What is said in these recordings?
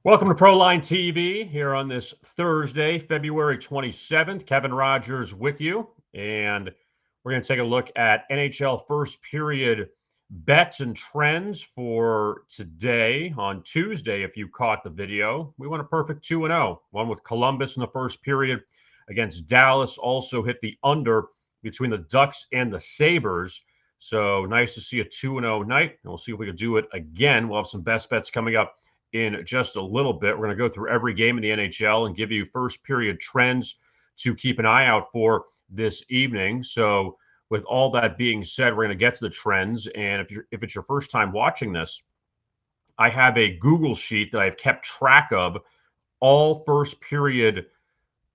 Welcome to Proline TV here on this Thursday, February 27th. Kevin Rogers with you, and we're going to take a look at NHL first period bets and trends for today on Tuesday. If you caught the video, we went a perfect 2-0. One with Columbus in the first period against Dallas, also hit the under between the Ducks and the Sabres. So nice to see a 2-0 night, and we'll see if we can do it again. We'll have some best bets coming up in just a little bit. We're going to go through every game in the NHL and give you first period trends to keep an eye out for this evening. So with all that being said, we're going to get to the trends. And if it's your first time watching this, I have a Google sheet that I've kept track of all first period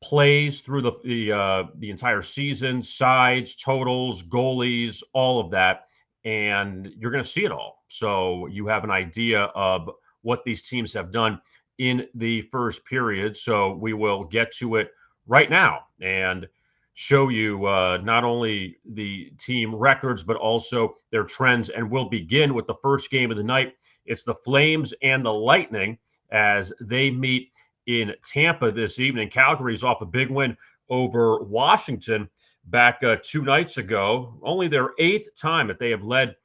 plays through the entire season, sides, totals, goalies, all of that, and you're going to see it all. So you have an idea of what these teams have done in the first period. So we will get to it right now and show you not only the team records, but also their trends. And we'll begin with the first game of the night. It's the Flames and the Lightning as they meet in Tampa this evening. Calgary's off a big win over Washington back 2 nights ago. Only their 8th time that they have led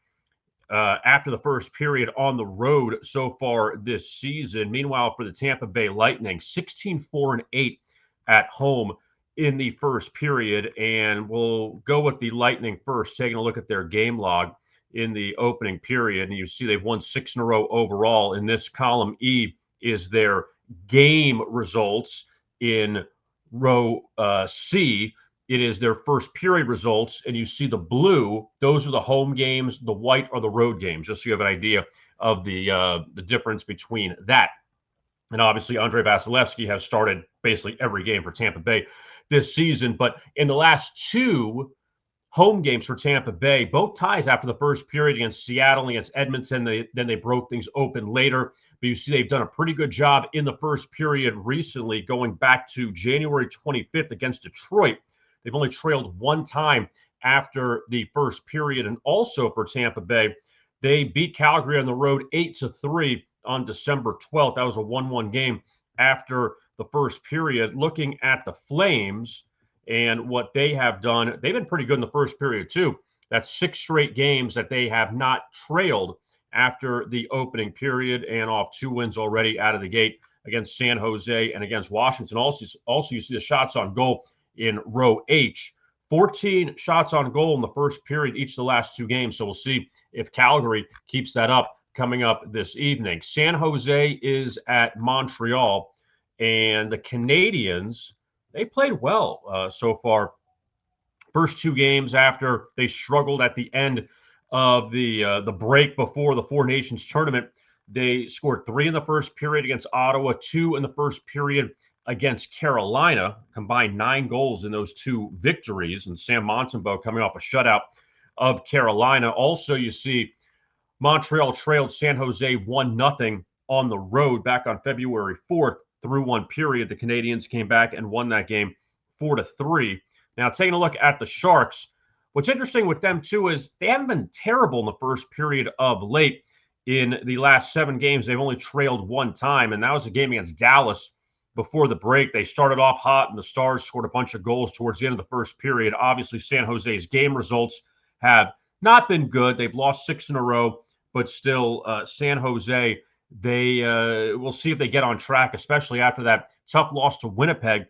after the first period on the road so far this season. Meanwhile, for the Tampa Bay Lightning, 16-4-8 at home in the first period. And we'll go with the Lightning first, taking a look at their game log in the opening period. And you see they've won 6 in a row overall. In this column E is their game results. In row C, it is their first period results, and you see the blue, those are the home games, the white are the road games, just so you have an idea of the difference between that. And obviously, Andrei Vasilevsky has started basically every game for Tampa Bay this season, but in the last 2 home games for Tampa Bay, both ties after the first period against Seattle and against Edmonton. Then they broke things open later. But you see they've done a pretty good job in the first period recently, going back to January 25th against Detroit. They've only trailed 1 time after the first period. And also for Tampa Bay, they beat Calgary on the road 8-3 on December 12th. That was a 1-1 game after the first period. Looking at the Flames and what they have done, they've been pretty good in the first period too. That's 6 straight games that they have not trailed after the opening period, and off 2 wins already out of the gate against San Jose and against Washington. Also you see the shots on goal in row H. 14 shots on goal in the first period each of the last 2 games. So we'll see if Calgary keeps that up coming up this evening. San Jose is at Montreal, and the Canadiens, they played well so far. First 2 games after they struggled at the end of the break before the Four Nations tournament. They scored 3 in the first period against Ottawa, 2 in the first period against Carolina, combined 9 goals in those 2 victories, and Sam Montembeault coming off a shutout of Carolina. Also, you see Montreal trailed San Jose 1-0 on the road back on February 4th. Through 1 period, the Canadiens came back and won that game 4-3. Now, taking a look at the Sharks, what's interesting with them too is they haven't been terrible in the first period of late. In the last 7 games, they've only trailed 1 time, and that was a game against Dallas before the break. They started off hot, and the Stars scored a bunch of goals towards the end of the first period. Obviously, San Jose's game results have not been good. They've lost 6 in a row, but still, San Jose, they will see if they get on track, especially after that tough loss to Winnipeg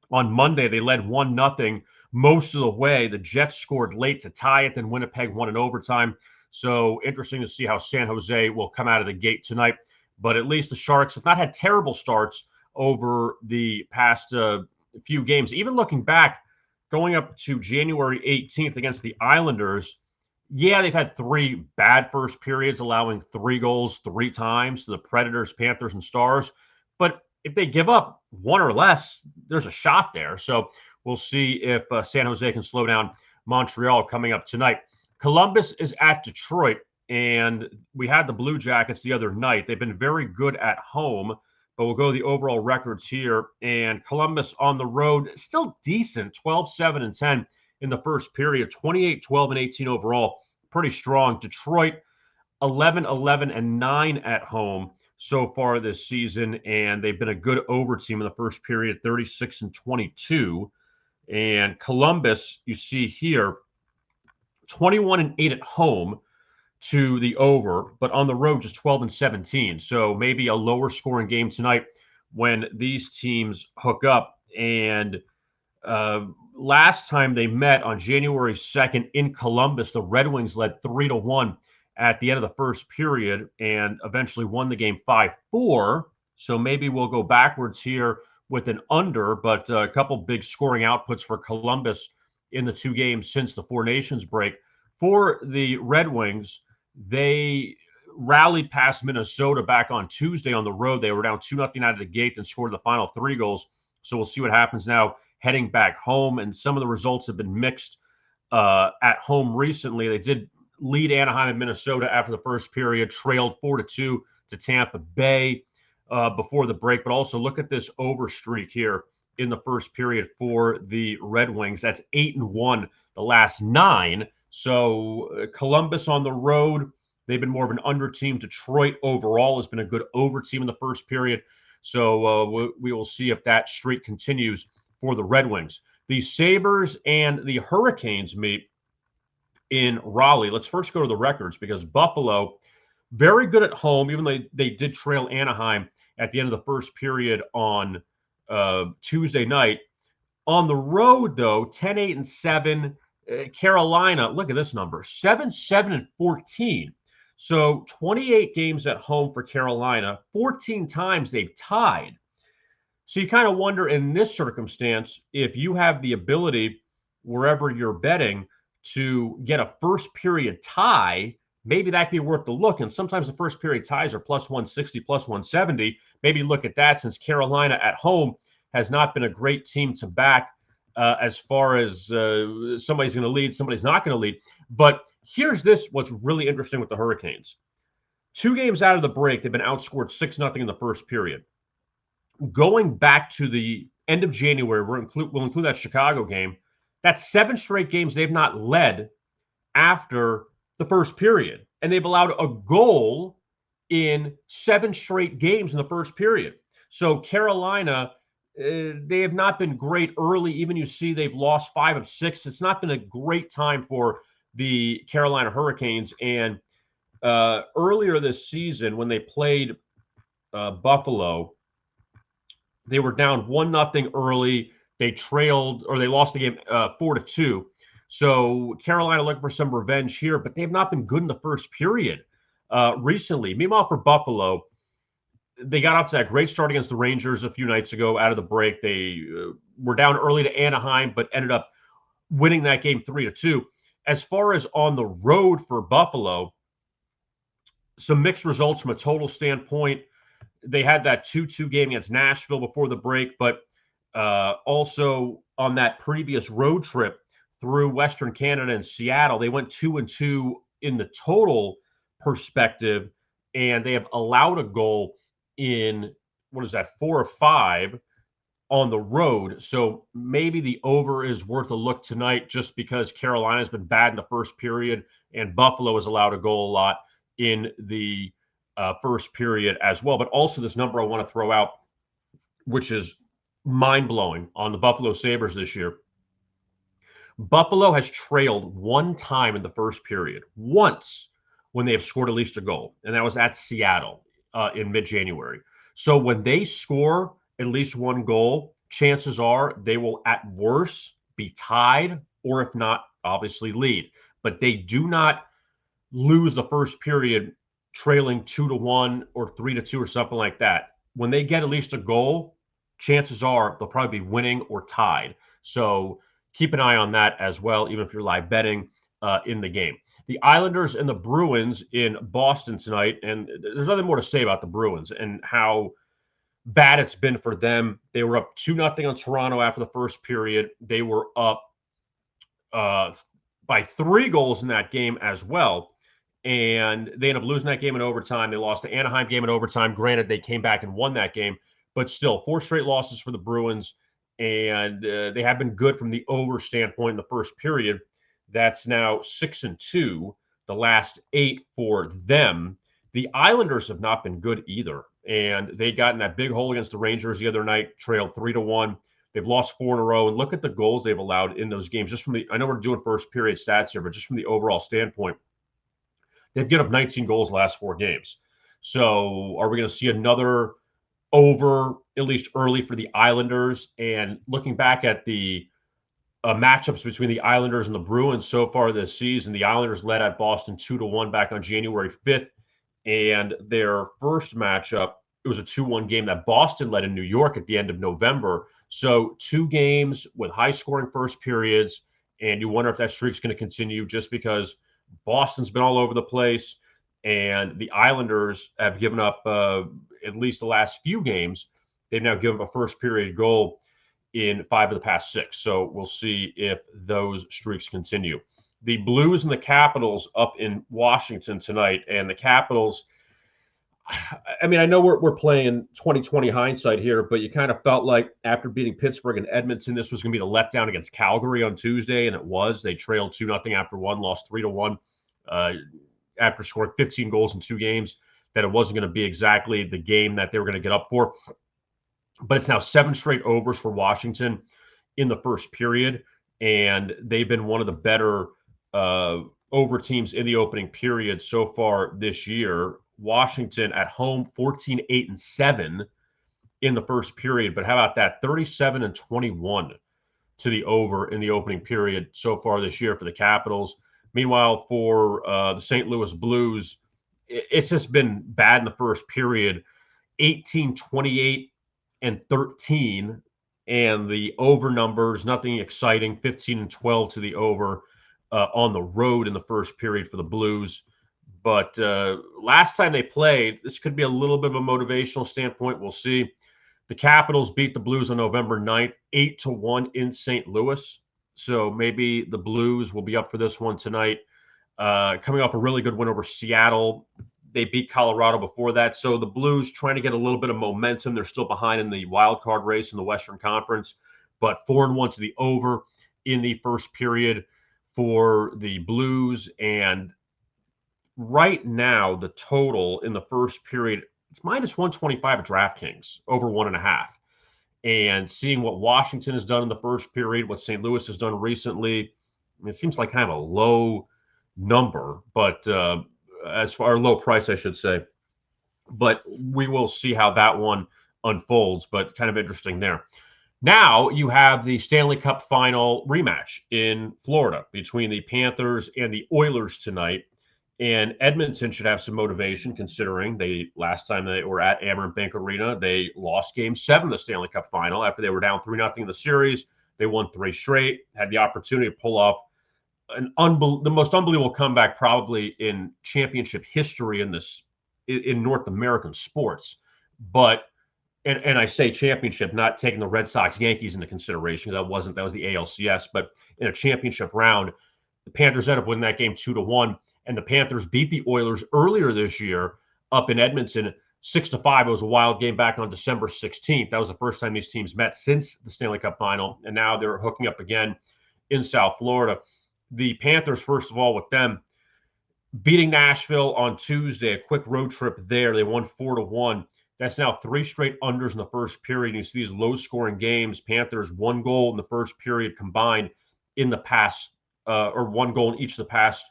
on Monday. They led 1-0 most of the way. The Jets scored late to tie it, then Winnipeg won in overtime. So interesting to see how San Jose will come out of the gate tonight. But at least the Sharks have not had terrible starts over the past few games. Even looking back, going up to January 18th against the Islanders, yeah, they've had 3 bad first periods, allowing 3 goals 3 times to the Predators, Panthers, and Stars. But if they give up 1 or less, there's a shot there. So we'll see if San Jose can slow down Montreal coming up tonight. Columbus is at Detroit, and we had the Blue Jackets the other night. They've been very good at home, but we'll go the overall records here. And Columbus on the road, still decent, 12-7-10 in the first period, 28-12-18 overall. Pretty strong. Detroit, 11-11-9 at home. so far this season, and they've been a good over team in the first period, 36-22. And Columbus, you see here, 21-8 at home to the over, but on the road just 12-17. So maybe a lower scoring game tonight when these teams hook up. And last time they met on January 2nd in Columbus, the Red Wings led 3-1 at the end of the first period and eventually won the game 5-4. So maybe we'll go backwards here with an under, but a couple big scoring outputs for Columbus in the two games since the Four Nations break. For the Red Wings, they rallied past Minnesota back on Tuesday on the road. They were down 2-0 out of the gate and scored the final 3 goals. So we'll see what happens now heading back home. And some of the results have been mixed at home recently. They did lead Anaheim and Minnesota after the first period, trailed 4-2 to Tampa Bay before the break. But also look at this over streak here in the first period for the Red Wings. That's 8-1 the last 9. So Columbus on the road, they've been more of an under team. Detroit overall has been a good over team in the first period. So we will see if that streak continues for the Red Wings. The Sabres and the Hurricanes meet in Raleigh. Let's first go to the records because Buffalo, very good at home, even though they did trail Anaheim at the end of the first period on Tuesday night. On the road, though, 10-8-7. Carolina, look at this number, 7-7-14. So 28 games at home for Carolina. 14 times they've tied. So you kind of wonder in this circumstance, if you have the ability, wherever you're betting, to get a first period tie, maybe that could be worth the look. And sometimes the first period ties are plus 160, plus 170. Maybe look at that since Carolina at home has not been a great team to back as far as somebody's going to lead, somebody's not going to lead. But here's what's really interesting with the Hurricanes. 2 games out of the break, they've been outscored 6-0 in the first period. Going back to the end of January, we'll include that Chicago game. That's 7 straight games they've not led after the first period. And they've allowed a goal in 7 straight games in the first period. So Carolina, they have not been great early. Even you see they've lost 5 of 6. It's not been a great time for the Carolina Hurricanes. And earlier this season, when they played Buffalo, they were down 1-0 early. They trailed, or they lost the game 4-2. So Carolina looking for some revenge here, but they have not been good in the first period recently. Meanwhile, for Buffalo, they got off to that great start against the Rangers a few nights ago out of the break. They were down early to Anaheim, but ended up winning that game 3-2. As far as on the road for Buffalo, some mixed results from a total standpoint. They had that 2-2 game against Nashville before the break, but also on that previous road trip through Western Canada and Seattle, they went 2-2 in the total perspective, and they have allowed a goal in, 4 or 5 on the road. So maybe the over is worth a look tonight just because Carolina's been bad in the first period and Buffalo has allowed a goal a lot in the first period as well. But also this number I want to throw out, which is mind-blowing on the Buffalo Sabres this year. Buffalo has trailed 1 time in the first period, once, when they have scored at least a goal, and that was at Seattle in mid-January. So when they score at least 1 goal, chances are they will at worst be tied, or if not, obviously lead. But they do not lose the first period trailing 2-1 or 3-2 or something like that. When they get at least a goal, chances are they'll probably be winning or tied. So keep an eye on that as well, even if you're live betting in the game. The Islanders and the Bruins in Boston tonight, and there's nothing more to say about the Bruins and how bad it's been for them. They were up 2-0 on Toronto after the first period. They were up by 3 goals in that game as well. And they ended up losing that game in overtime. They lost the Anaheim game in overtime. Granted, they came back and won that game, but still 4 straight losses for the Bruins. And they have been good from the over standpoint in the first period. That's now 6-2, the last 8 for them. The Islanders have not been good either, and they got in that big hole against the Rangers the other night, trailed 3-1. They've lost 4 in a row, and look at the goals they've allowed in those games. Just from I know we're doing first period stats here, but just from the overall standpoint, they've given up 19 goals the last 4 games. So are we going to see another over, at least early, for the Islanders? And looking back at the matchups between the Islanders and the Bruins so far this season, the Islanders led at Boston 2-1 back on January 5th. And their first matchup, it was a 2-1 game that Boston led in New York at the end of November. So 2 games with high-scoring first periods, and you wonder if that streak's going to continue just because Boston's been all over the place, and the Islanders have given up at least the last few games. They've now given up a first-period goal in 5 of the past 6. So we'll see if those streaks continue. The Blues and the Capitals up in Washington tonight, and the Capitals, I mean, I know we're playing 2020 hindsight here, but you kind of felt like after beating Pittsburgh and Edmonton, this was going to be the letdown against Calgary on Tuesday, and it was. They trailed 2-0 after 1, lost 3-1 after scoring 15 goals in 2 games, that it wasn't going to be exactly the game that they were going to get up for. But it's now 7 straight overs for Washington in the first period, and they've been one of the better over teams in the opening period so far this year. Washington at home 14-8-7 in the first period, but how about that, 37-21 to the over in the opening period so far this year for the Capitals. Meanwhile, for the St. Louis Blues, it's just been bad in the first period. 18-28-13, and the over numbers, nothing exciting. 15-12 to the over on the road in the first period for the Blues. But last time they played, this could be a little bit of a motivational standpoint. We'll see. The Capitals beat the Blues on November 9th, 8-1 in St. Louis. So maybe the Blues will be up for this one tonight. Coming off a really good win over Seattle. They beat Colorado before that. So the Blues trying to get a little bit of momentum. They're still behind in the wild card race in the Western Conference, but 4-1 to the over in the first period for the Blues. And right now, the total in the first period, it's minus 125 at DraftKings, over 1.5. And seeing what Washington has done in the first period, what St. Louis has done recently, I mean, it seems like kind of a low number, but as far low price, I should say. But we will see how that one unfolds, but kind of interesting there. Now you have the Stanley Cup final rematch in Florida between the Panthers and the Oilers tonight. And Edmonton should have some motivation considering last time they were at Amerant Bank Arena, they lost Game 7 of the Stanley Cup final after they were down 3-0 in the series. They won 3 straight, had the opportunity to pull off the most unbelievable comeback probably in championship history in North American sports. But and I say championship, not taking the Red Sox Yankees into consideration. That was the ALCS, but in a championship round, the Panthers ended up winning that game 2-1. And the Panthers beat the Oilers earlier this year up in Edmonton 6-5. It was a wild game back on December 16th. That was the first time these teams met since the Stanley Cup final. And now they're hooking up again in South Florida. The Panthers, first of all, with them beating Nashville on Tuesday, a quick road trip there. They won 4-1. That's now 3 straight unders in the first period. You see these low-scoring games. Panthers 1 goal in the first period combined in the past, or 1 goal in each of the past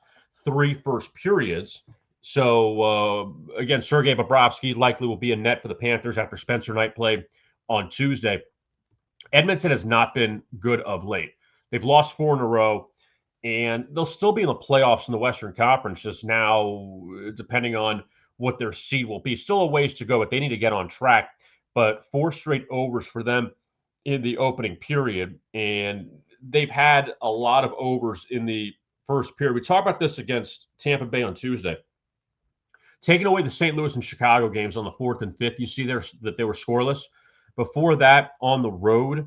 3 first periods. So, again, Sergei Bobrovsky likely will be in net for the Panthers after Spencer Knight played on Tuesday. Edmonton has not been good of late. They've lost 4 in a row, and they'll still be in the playoffs in the Western Conference, just now depending on what their seed will be. Still a ways to go, but they need to get on track. But 4 straight overs for them in the opening period, and they've had a lot of overs in the first period. We talked about this against Tampa Bay on Tuesday. Taking away the St. Louis and Chicago games on the 4th and 5th, you see there that they were scoreless. Before that, on the road,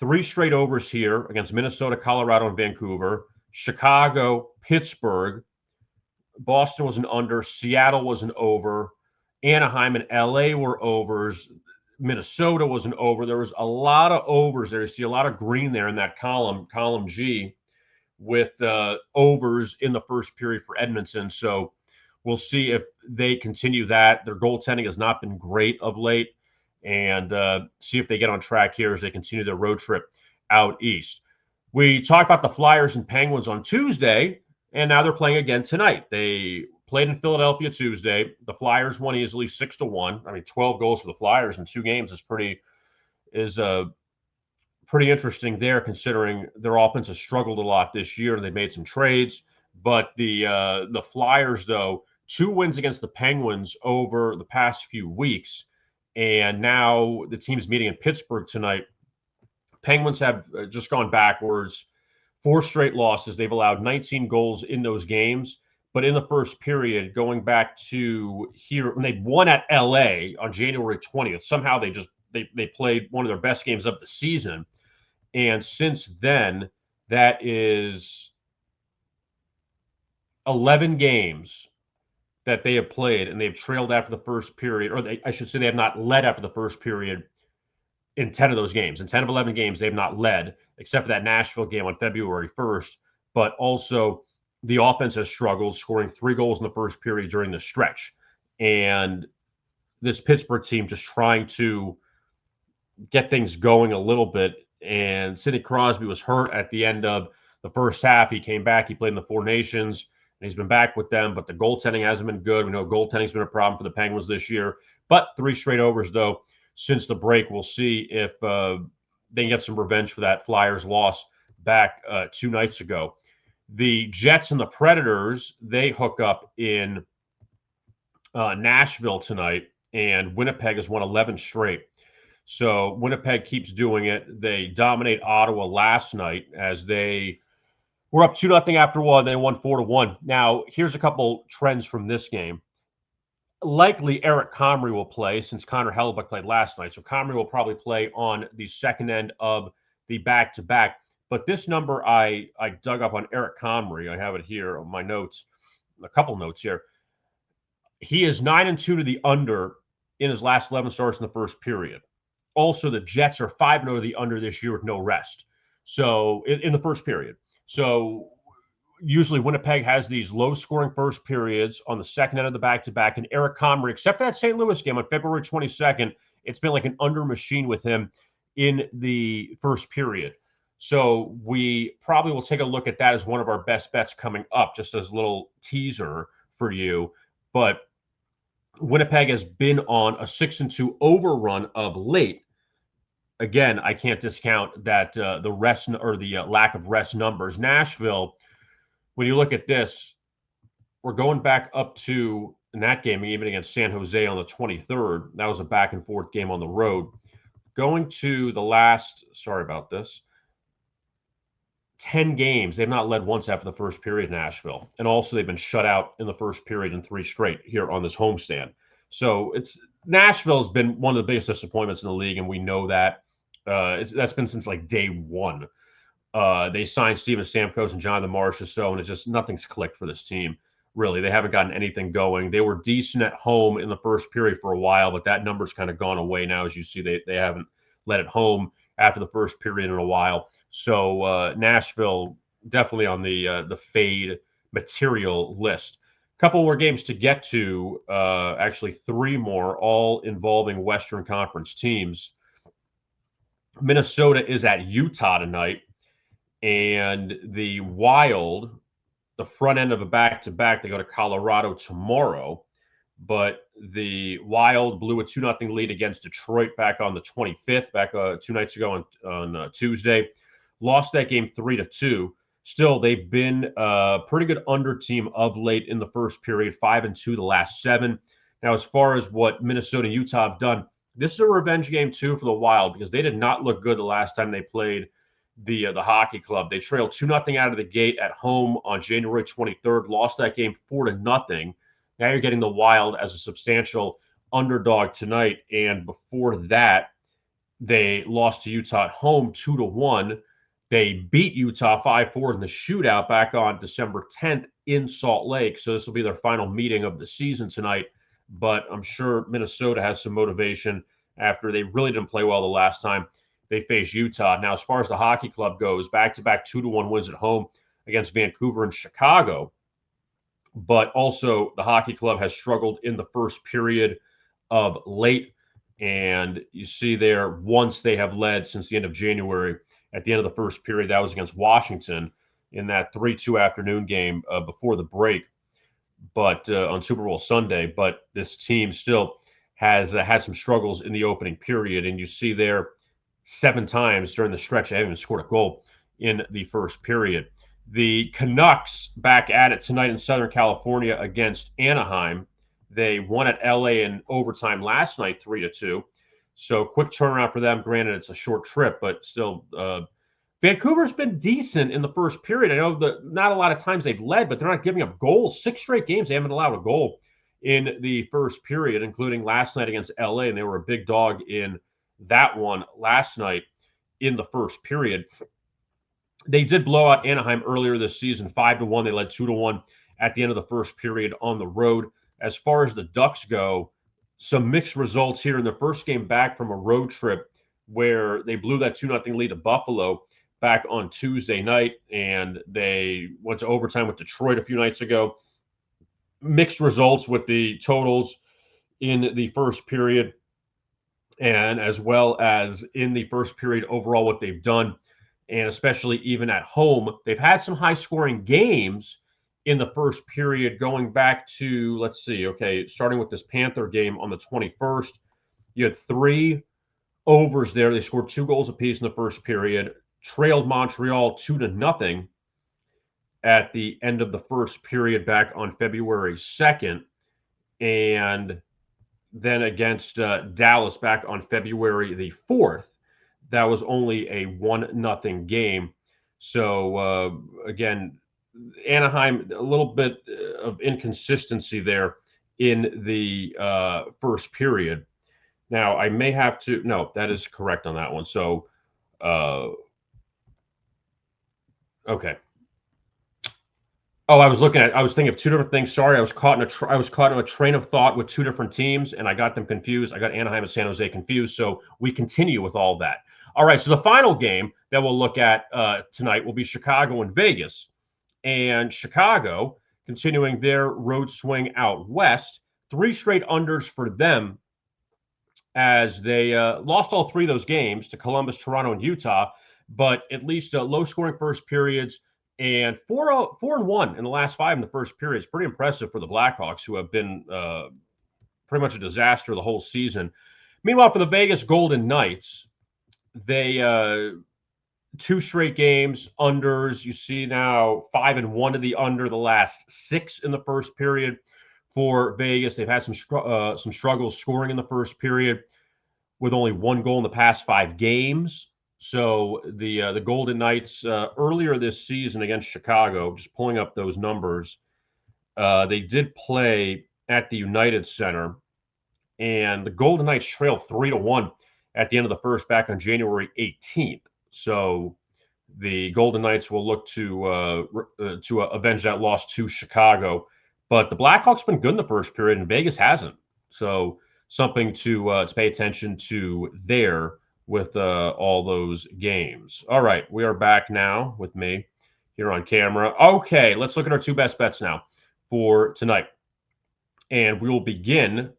3 straight overs here against Minnesota, Colorado, and Vancouver. Chicago, Pittsburgh. Boston was an under. Seattle was an over. Anaheim and LA were overs. Minnesota was an over. There was a lot of overs there. You see a lot of green there in that column G, with overs in the first period for Edmonton. So we'll see if they continue that. Their goaltending has not been great of late, and see if they get on track here as they continue their road trip out east. We talked about the Flyers and Penguins on Tuesday, and now they're playing again tonight. They played in Philadelphia Tuesday. The Flyers won easily 6-1. I mean, 12 goals for the Flyers in 2 games is pretty interesting there, considering their offense has struggled a lot this year. They made some trades, but the Flyers, though, 2 wins against the Penguins over the past few weeks, and now the team's meeting in Pittsburgh tonight. Penguins have just gone backwards, 4 straight losses. They've allowed 19 goals in those games. But in the first period, going back to here, when they won at LA on January 20th, somehow they played one of their best games of the season. And since then, that is 11 games that they have played, and they've trailed after the first period, or I should say they have not led after the first period in 10 of those games. In 10 of 11 games, they have not led, except for that Nashville game on February 1st. But also, the offense has struggled, scoring 3 goals in the first period during the stretch. And this Pittsburgh team just trying to get things going a little bit. And Sidney Crosby was hurt at the end of the first half. He came back. He played in the Four Nations, and he's been back with them. But the goaltending hasn't been good. We know goaltending's been a problem for the Penguins this year. But 3 straight overs, though, since the break. We'll see if they can get some revenge for that Flyers loss back 2 nights ago. The Jets and the Predators, they hook up in Nashville tonight, and Winnipeg has won 11 straight. So Winnipeg keeps doing it. They dominate Ottawa last night as they were up 2-0 after 1. They won 4-1. Now, here's a couple trends from this game. Likely Eric Comrie will play since Connor Hellebuyck played last night. So Comrie will probably play on the second end of the back-to-back. But this number I dug up on Eric Comrie. I have it here on my notes, a couple notes here. He is 9-2 to the under in his last 11 starts in the first period. Also, the Jets are 5-0 to the under this year with no rest. So in the first period. So usually Winnipeg has these low-scoring first periods on the second end of the back-to-back. And Eric Comrie, except for that St. Louis game on February 22nd, it's been like an under machine with him in the first period. So we probably will take a look at that as one of our best bets coming up, just as a little teaser for you. But Winnipeg has been on a 6-2 overrun of late. Again, I can't discount that the rest or the lack of rest numbers. Nashville, when you look at this, we're going back up to in that game, even against San Jose on the 23rd. That was a back and forth game on the road. Going to the last, sorry about this, 10 games, they've not led once after the first period, Nashville. And also they've been shut out in the first period in 3 straight here on this homestand. So Nashville's been one of the biggest disappointments in the league, and we know that. That's been since like day 1. They signed Steven Stamkos and Jonathan Marchessault, and it's just nothing's clicked for this team, really. They haven't gotten anything going. They were decent at home in the first period for a while, but that number's kind of gone away now. As you see, they haven't led it home after the first period in a while. So Nashville definitely on the fade material list. A couple more games to get to, actually 3 more, all involving Western Conference teams. Minnesota is at Utah tonight, and the Wild, the front end of a back-to-back, they go to Colorado tomorrow. But the Wild blew a 2-0 lead against Detroit back on the 25th, back 2 nights ago on Tuesday. Lost that game 3-2. Still, they've been a pretty good under team of late in the first period, 5-2 the last 7. Now, as far as what Minnesota and Utah have done, this is a revenge game, too, for the Wild, because they did not look good the last time they played the hockey club. They trailed 2-0 out of the gate at home on January 23rd, lost that game 4-0. Now you're getting the Wild as a substantial underdog tonight. And before that, they lost to Utah at home 2-1. They beat Utah 5-4 in the shootout back on December 10th in Salt Lake. So this will be their final meeting of the season tonight. But I'm sure Minnesota has some motivation after they really didn't play well the last time they faced Utah. Now, as far as the hockey club goes, back-to-back 2-1 wins at home against Vancouver and Chicago. but also the hockey club has struggled in the first period of late. And you see there, once they have led since the end of January, at the end of the first period, that was against Washington in that 3-2 afternoon game before the break, but on Super Bowl Sunday. But this team still has had some struggles in the opening period. And you see there 7 times during the stretch, they haven't even scored a goal in the first period. The Canucks back at it tonight in Southern California against Anaheim. They won at LA in overtime last night, 3-2. So quick turnaround for them. Granted, it's a short trip, but still, Vancouver's been decent in the first period. I know that not a lot of times they've led, but they're not giving up goals. 6 straight games, they haven't allowed a goal in the first period, including last night against LA, and they were a big dog in that one last night in the first period. They did blow out Anaheim earlier this season, 5-1. They led 2-1 at the end of the first period on the road. As far as the Ducks go, some mixed results here in their first game back from a road trip where they blew that 2-0 lead to Buffalo back on Tuesday night, and they went to overtime with Detroit a few nights ago. Mixed results with the totals in the first period, and as well as in the first period overall, what they've done. And especially even at home, they've had some high-scoring games in the first period going back to, let's see, okay, starting with this Panther game on the 21st. You had 3 overs there. They scored 2 goals apiece in the first period, trailed Montreal 2-0 at the end of the first period back on February 2nd. And then against Dallas back on February the 4th, that was only a 1-0 game. So, again, Anaheim, a little bit of inconsistency there in the first period. Now, I may have to, no, that is correct on that one. So, okay. Oh, I was thinking of 2 different things. Sorry, I was caught in a train of thought with 2 different teams, and I got them confused. I got Anaheim and San Jose confused. So we continue with all that. All right, so the final game that we'll look at tonight will be Chicago and Vegas. And Chicago, continuing their road swing out west, 3 straight unders for them as they lost all 3 of those games to Columbus, Toronto, and Utah, but at least low-scoring first periods, and 4-1 in the last 5 in the first period. It's pretty impressive for the Blackhawks, who have been pretty much a disaster the whole season. Meanwhile, for the Vegas Golden Knights, they 2 straight games unders. You see now 5-1 to the under the last 6 in the first period for Vegas. They've had some struggles scoring in the first period with only 1 goal in the past 5 games. So the Golden Knights earlier this season against Chicago, just pulling up those numbers, they did play at the United Center, and the Golden Knights trailed 3-1 at the end of the first back on January 18th. So the Golden Knights will look to avenge that loss to Chicago. But the Blackhawks been good in the first period, and Vegas hasn't. So something to pay attention to there with all those games. All right, we are back now with me here on camera. Okay, let's look at our 2 best bets now for tonight. And we will begin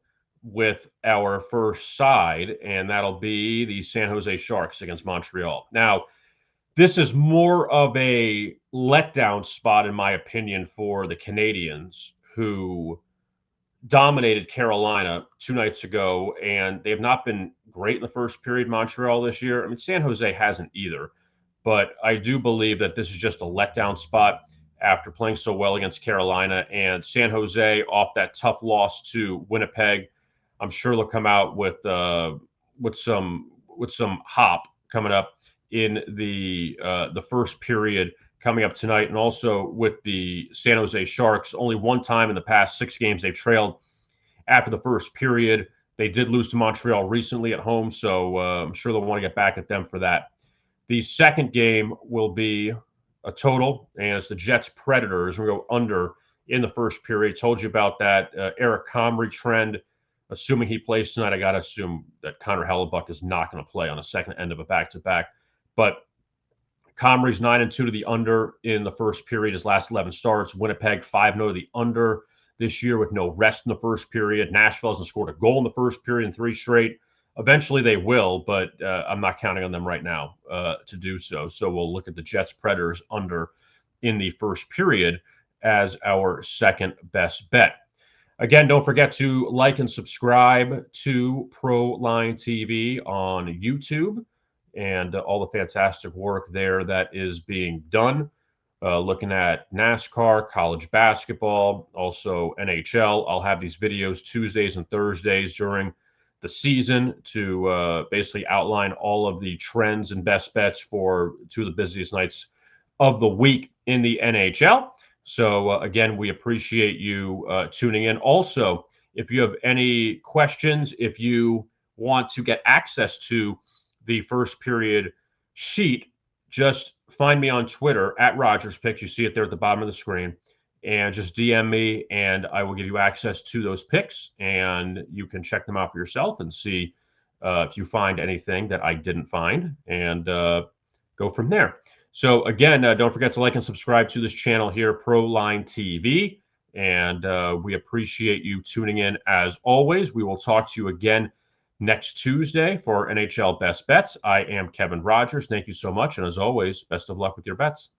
with our first side, and that'll be the San Jose Sharks against Montreal. Now, this is more of a letdown spot, in my opinion, for the Canadiens, who dominated Carolina 2 nights ago, and they have not been great in the first period, Montreal, this year. I mean, San Jose hasn't either, but I do believe that this is just a letdown spot after playing so well against Carolina. And San Jose, off that tough loss to Winnipeg, I'm sure they'll come out with some hop coming up in the first period coming up tonight. And also with the San Jose Sharks, only 1 time in the past 6 games they've trailed after the first period. They did lose to Montreal recently at home, so I'm sure they'll want to get back at them for that. The second game will be a total, and it's the Jets Predators. We'll go under in the first period. Told you about that Eric Comrie trend. Assuming he plays tonight, I got to assume that Connor Hellebuck is not going to play on the second end of a back-to-back. But Comrie's 9-2 to the under in the first period. His last 11 starts. Winnipeg 5-0 to the under this year with no rest in the first period. Nashville hasn't scored a goal in the first period in 3 straight. Eventually they will, but I'm not counting on them right now to do so. So we'll look at the Jets Predators under in the first period as our second best bet. Again, don't forget to like and subscribe to Proline TV on YouTube and all the fantastic work there that is being done. Looking at NASCAR, college basketball, also NHL. I'll have these videos Tuesdays and Thursdays during the season to basically outline all of the trends and best bets for 2 of the busiest nights of the week in the NHL. So again, we appreciate you tuning in. Also, if you have any questions, if you want to get access to the first period sheet, just find me on Twitter at Rogers Picks. You see it there at the bottom of the screen, and just DM me, and I will give you access to those picks, and you can check them out for yourself and see if you find anything that I didn't find, and go from there. So again, don't forget to like and subscribe to this channel here, Proline TV, and we appreciate you tuning in as always. We will talk to you again next Tuesday for NHL Best Bets. I am Kevin Rogers. Thank you so much, and as always, best of luck with your bets.